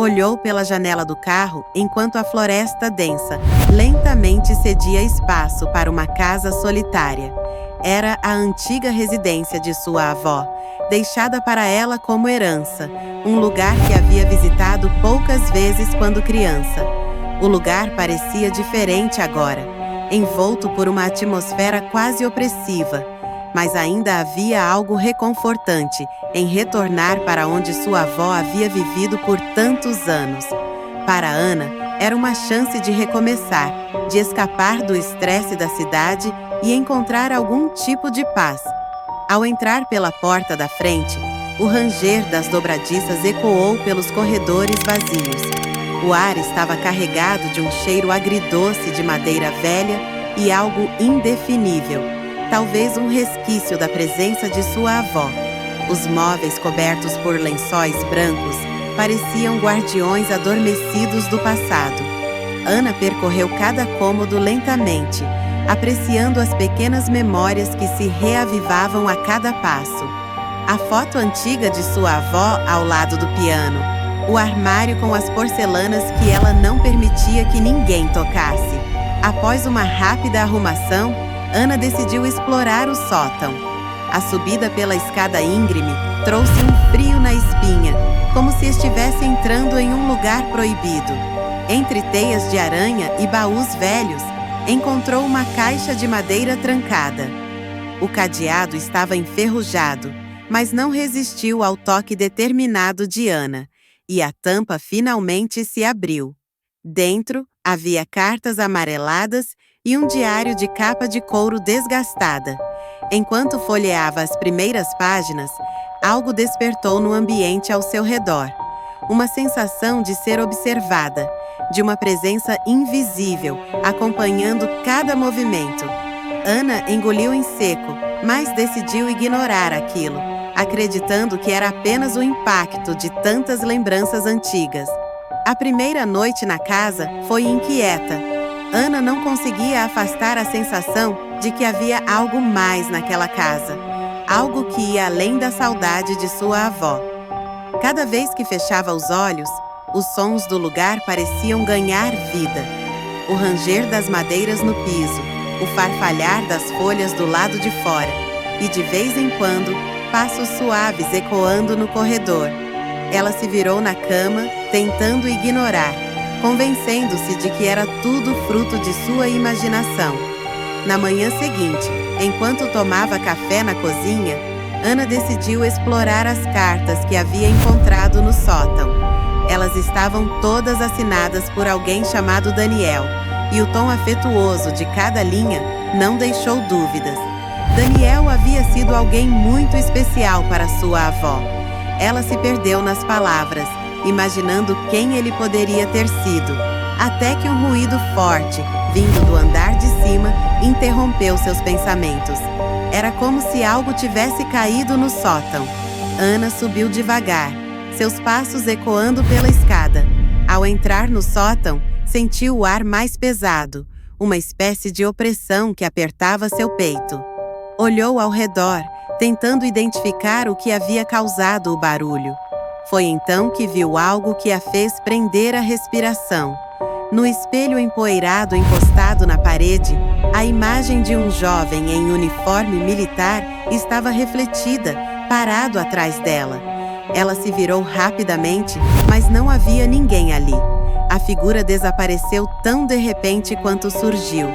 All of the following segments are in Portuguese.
Olhou pela janela do carro enquanto a floresta densa lentamente cedia espaço para uma casa solitária. Era a antiga residência de sua avó, deixada para ela como herança, um lugar que havia visitado poucas vezes quando criança. O lugar parecia diferente agora, envolto por uma atmosfera quase opressiva, mas ainda havia algo reconfortante em retornar para onde sua avó havia vivido por tantos anos. Para Ana, era uma chance de recomeçar, de escapar do estresse da cidade e encontrar algum tipo de paz. Ao entrar pela porta da frente, o ranger das dobradiças ecoou pelos corredores vazios. O ar estava carregado de um cheiro agridoce de madeira velha e algo indefinível, talvez um resquício da presença de sua avó. Os móveis cobertos por lençóis brancos pareciam guardiões adormecidos do passado. Ana percorreu cada cômodo lentamente, apreciando as pequenas memórias que se reavivavam a cada passo. A foto antiga de sua avó ao lado do piano, o armário com as porcelanas que ela não permitia que ninguém tocasse. Após uma rápida arrumação, Ana decidiu explorar o sótão. A subida pela escada íngreme trouxe um frio na espinha, como se estivesse entrando em um lugar proibido. Entre teias de aranha e baús velhos, encontrou uma caixa de madeira trancada. O cadeado estava enferrujado, mas não resistiu ao toque determinado de Ana, e a tampa finalmente se abriu. Dentro, havia cartas amareladas e um diário de capa de couro desgastada. Enquanto folheava as primeiras páginas, algo despertou no ambiente ao seu redor. Uma sensação de ser observada, de uma presença invisível, acompanhando cada movimento. Ana engoliu em seco, mas decidiu ignorar aquilo, acreditando que era apenas o impacto de tantas lembranças antigas. A primeira noite na casa foi inquieta. Ana não conseguia afastar a sensação de que havia algo mais naquela casa, algo que ia além da saudade de sua avó. Cada vez que fechava os olhos, os sons do lugar pareciam ganhar vida. O ranger das madeiras no piso, o farfalhar das folhas do lado de fora e, de vez em quando, passos suaves ecoando no corredor. Ela se virou na cama, tentando ignorar, convencendo-se de que era tudo fruto de sua imaginação. Na manhã seguinte, enquanto tomava café na cozinha, Ana decidiu explorar as cartas que havia encontrado no sótão. Elas estavam todas assinadas por alguém chamado Daniel, e o tom afetuoso de cada linha não deixou dúvidas. Daniel havia sido alguém muito especial para sua avó. Ela se perdeu nas palavras, imaginando quem ele poderia ter sido, até que um ruído forte, vindo do andar de cima, interrompeu seus pensamentos. Era como se algo tivesse caído no sótão. Ana subiu devagar, seus passos ecoando pela escada. Ao entrar no sótão, sentiu o ar mais pesado, uma espécie de opressão que apertava seu peito. Olhou ao redor, tentando identificar o que havia causado o barulho. Foi então que viu algo que a fez prender a respiração. No espelho empoeirado encostado na parede, a imagem de um jovem em uniforme militar estava refletida, parado atrás dela. Ela se virou rapidamente, mas não havia ninguém ali. A figura desapareceu tão de repente quanto surgiu.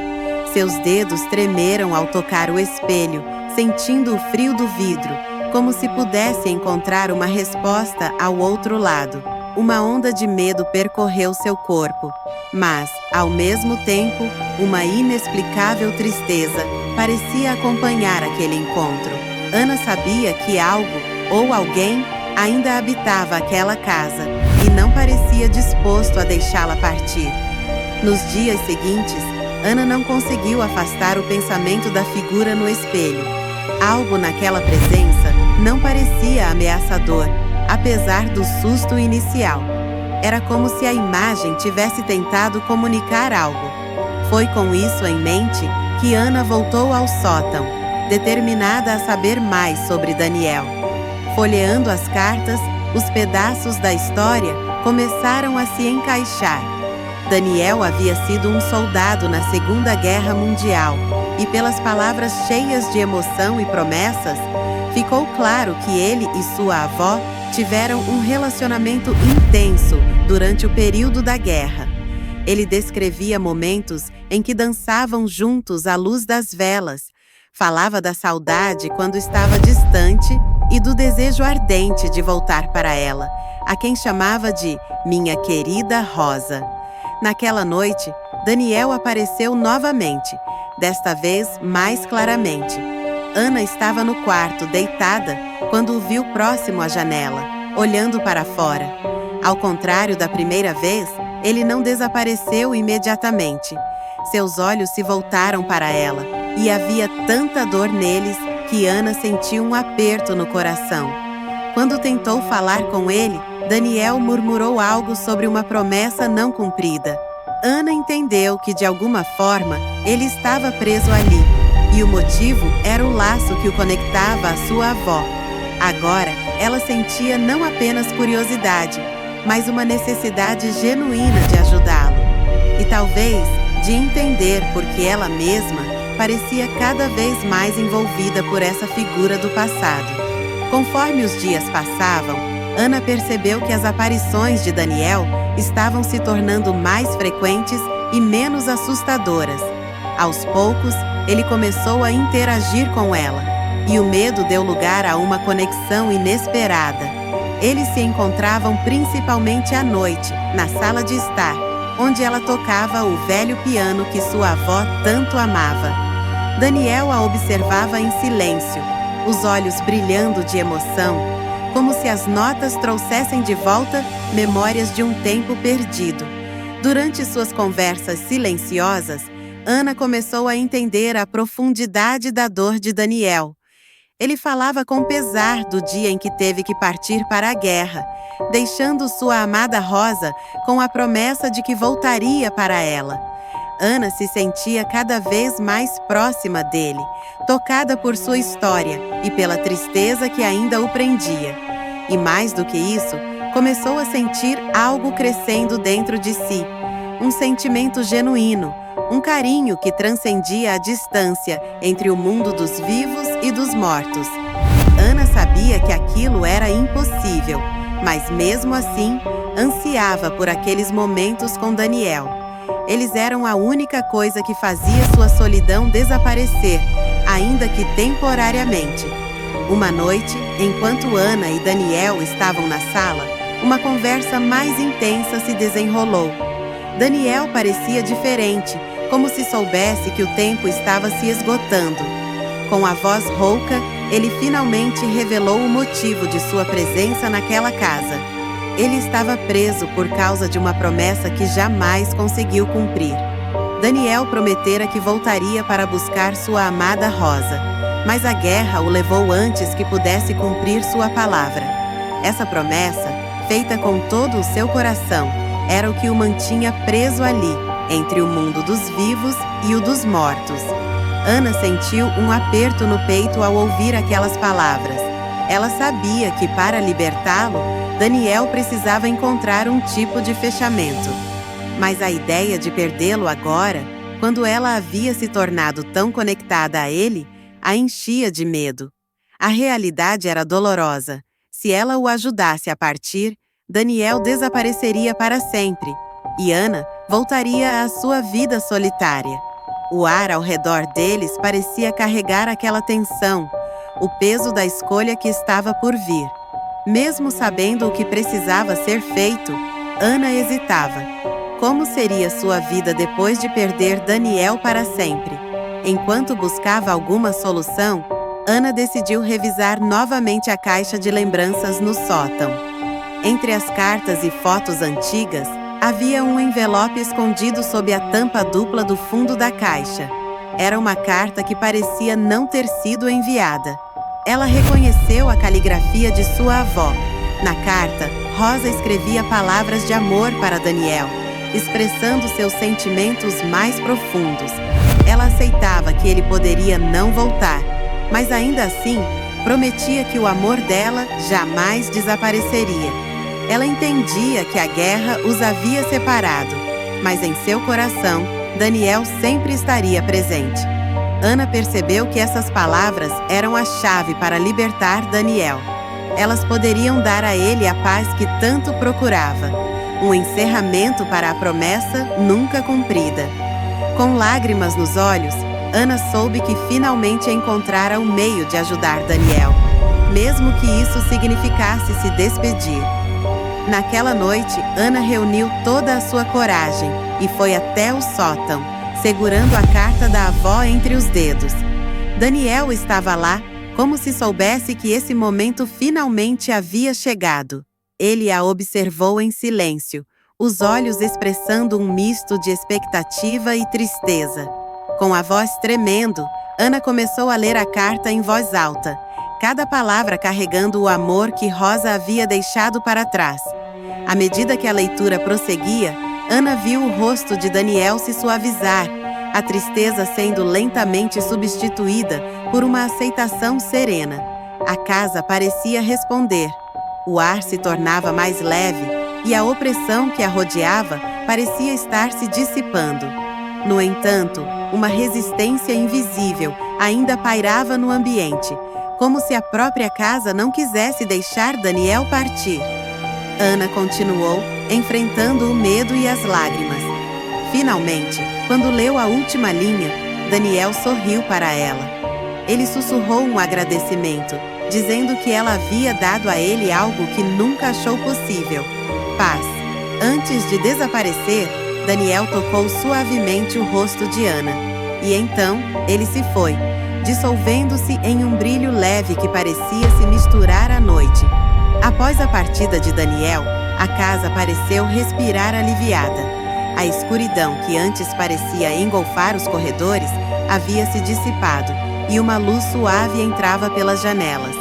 Seus dedos tremeram ao tocar o espelho, sentindo o frio do vidro, como se pudesse encontrar uma resposta ao outro lado. Uma onda de medo percorreu seu corpo, mas, ao mesmo tempo, uma inexplicável tristeza parecia acompanhar aquele encontro. Ana sabia que algo, ou alguém, ainda habitava aquela casa e não parecia disposto a deixá-la partir. Nos dias seguintes, Ana não conseguiu afastar o pensamento da figura no espelho. Algo naquela presença não parecia ameaçador, apesar do susto inicial. Era como se a imagem tivesse tentado comunicar algo. Foi com isso em mente que Ana voltou ao sótão, determinada a saber mais sobre Daniel. Folheando as cartas, os pedaços da história começaram a se encaixar. Daniel havia sido um soldado na Segunda Guerra Mundial e, pelas palavras cheias de emoção e promessas, ficou claro que ele e sua avó tiveram um relacionamento intenso durante o período da guerra. Ele descrevia momentos em que dançavam juntos à luz das velas, falava da saudade quando estava distante e do desejo ardente de voltar para ela, a quem chamava de minha querida Rosa. Naquela noite, Daniel apareceu novamente, desta vez mais claramente. Ana estava no quarto, deitada, quando o viu próximo à janela, olhando para fora. Ao contrário da primeira vez, ele não desapareceu imediatamente. Seus olhos se voltaram para ela, e havia tanta dor neles que Ana sentiu um aperto no coração. Quando tentou falar com ele, Daniel murmurou algo sobre uma promessa não cumprida. Ana entendeu que, de alguma forma, ele estava preso ali, e o motivo era o laço que o conectava à sua avó. Agora, ela sentia não apenas curiosidade, mas uma necessidade genuína de ajudá-lo. E talvez de entender por que ela mesma parecia cada vez mais envolvida por essa figura do passado. Conforme os dias passavam, Ana percebeu que as aparições de Daniel estavam se tornando mais frequentes e menos assustadoras. Aos poucos, ele começou a interagir com ela, e o medo deu lugar a uma conexão inesperada. Eles se encontravam principalmente à noite, na sala de estar, onde ela tocava o velho piano que sua avó tanto amava. Daniel a observava em silêncio, os olhos brilhando de emoção, como se as notas trouxessem de volta memórias de um tempo perdido. Durante suas conversas silenciosas, Ana começou a entender a profundidade da dor de Daniel. Ele falava com pesar do dia em que teve que partir para a guerra, deixando sua amada Rosa com a promessa de que voltaria para ela. Ana se sentia cada vez mais próxima dele, tocada por sua história e pela tristeza que ainda o prendia. E mais do que isso, começou a sentir algo crescendo dentro de si, um sentimento genuíno, um carinho que transcendia a distância entre o mundo dos vivos e dos mortos. Ana sabia que aquilo era impossível, mas mesmo assim, ansiava por aqueles momentos com Daniel. Eles eram a única coisa que fazia sua solidão desaparecer, ainda que temporariamente. Uma noite, enquanto Ana e Daniel estavam na sala, uma conversa mais intensa se desenrolou. Daniel parecia diferente, como se soubesse que o tempo estava se esgotando. Com a voz rouca, ele finalmente revelou o motivo de sua presença naquela casa. Ele estava preso por causa de uma promessa que jamais conseguiu cumprir. Daniel prometera que voltaria para buscar sua amada Rosa, mas a guerra o levou antes que pudesse cumprir sua palavra. Essa promessa, feita com todo o seu coração, era o que o mantinha preso ali, entre o mundo dos vivos e o dos mortos. Ana sentiu um aperto no peito ao ouvir aquelas palavras. Ela sabia que, para libertá-lo, Daniel precisava encontrar um tipo de fechamento. Mas a ideia de perdê-lo agora, quando ela havia se tornado tão conectada a ele, a enchia de medo. A realidade era dolorosa. Se ela o ajudasse a partir, Daniel desapareceria para sempre, e Ana voltaria à sua vida solitária. O ar ao redor deles parecia carregar aquela tensão, o peso da escolha que estava por vir. Mesmo sabendo o que precisava ser feito, Ana hesitava. Como seria sua vida depois de perder Daniel para sempre? Enquanto buscava alguma solução, Ana decidiu revisar novamente a caixa de lembranças no sótão. Entre as cartas e fotos antigas, havia um envelope escondido sob a tampa dupla do fundo da caixa. Era uma carta que parecia não ter sido enviada. Ela reconheceu a caligrafia de sua avó. Na carta, Rosa escrevia palavras de amor para Daniel, expressando seus sentimentos mais profundos. Ela aceitava que ele poderia não voltar, mas ainda assim, prometia que o amor dela jamais desapareceria. Ela entendia que a guerra os havia separado, mas em seu coração, Daniel sempre estaria presente. Ana percebeu que essas palavras eram a chave para libertar Daniel. Elas poderiam dar a ele a paz que tanto procurava, um encerramento para a promessa nunca cumprida. Com lágrimas nos olhos, Ana soube que finalmente encontrara o meio de ajudar Daniel, mesmo que isso significasse se despedir. Naquela noite, Ana reuniu toda a sua coragem e foi até o sótão, segurando a carta da avó entre os dedos. Daniel estava lá, como se soubesse que esse momento finalmente havia chegado. Ele a observou em silêncio, os olhos expressando um misto de expectativa e tristeza. Com a voz tremendo, Ana começou a ler a carta em voz alta, cada palavra carregando o amor que Rosa havia deixado para trás. À medida que a leitura prosseguia, Ana viu o rosto de Daniel se suavizar, a tristeza sendo lentamente substituída por uma aceitação serena. A casa parecia responder. O ar se tornava mais leve e a opressão que a rodeava parecia estar se dissipando. No entanto, uma resistência invisível ainda pairava no ambiente, como se a própria casa não quisesse deixar Daniel partir. Ana continuou, enfrentando o medo e as lágrimas. Finalmente, quando leu a última linha, Daniel sorriu para ela. Ele sussurrou um agradecimento, dizendo que ela havia dado a ele algo que nunca achou possível: paz. Antes de desaparecer, Daniel tocou suavemente o rosto de Ana. E então, ele se foi, dissolvendo-se em um brilho leve que parecia se misturar à noite. Após a partida de Daniel, a casa pareceu respirar aliviada. A escuridão que antes parecia engolfar os corredores havia se dissipado e uma luz suave entrava pelas janelas.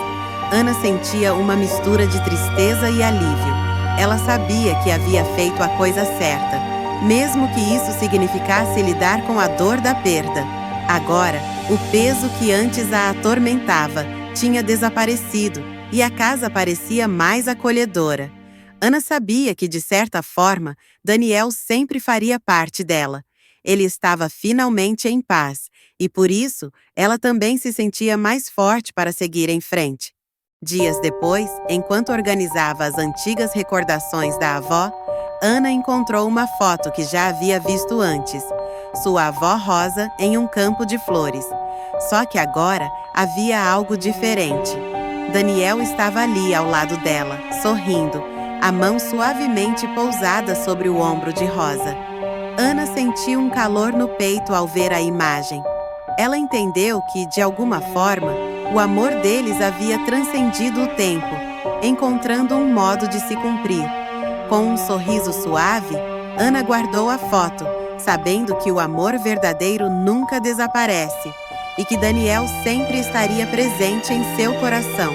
Ana sentia uma mistura de tristeza e alívio. Ela sabia que havia feito a coisa certa, mesmo que isso significasse lidar com a dor da perda. Agora, o peso que antes a atormentava tinha desaparecido e a casa parecia mais acolhedora. Ana sabia que, de certa forma, Daniel sempre faria parte dela. Ele estava finalmente em paz, e por isso, ela também se sentia mais forte para seguir em frente. Dias depois, enquanto organizava as antigas recordações da avó, Ana encontrou uma foto que já havia visto antes. Sua avó Rosa em um campo de flores. Só que agora havia algo diferente. Daniel estava ali ao lado dela, sorrindo, a mão suavemente pousada sobre o ombro de Rosa. Ana sentiu um calor no peito ao ver a imagem. Ela entendeu que, de alguma forma, o amor deles havia transcendido o tempo, encontrando um modo de se cumprir. Com um sorriso suave, Ana guardou a foto, sabendo que o amor verdadeiro nunca desaparece e que Daniel sempre estaria presente em seu coração.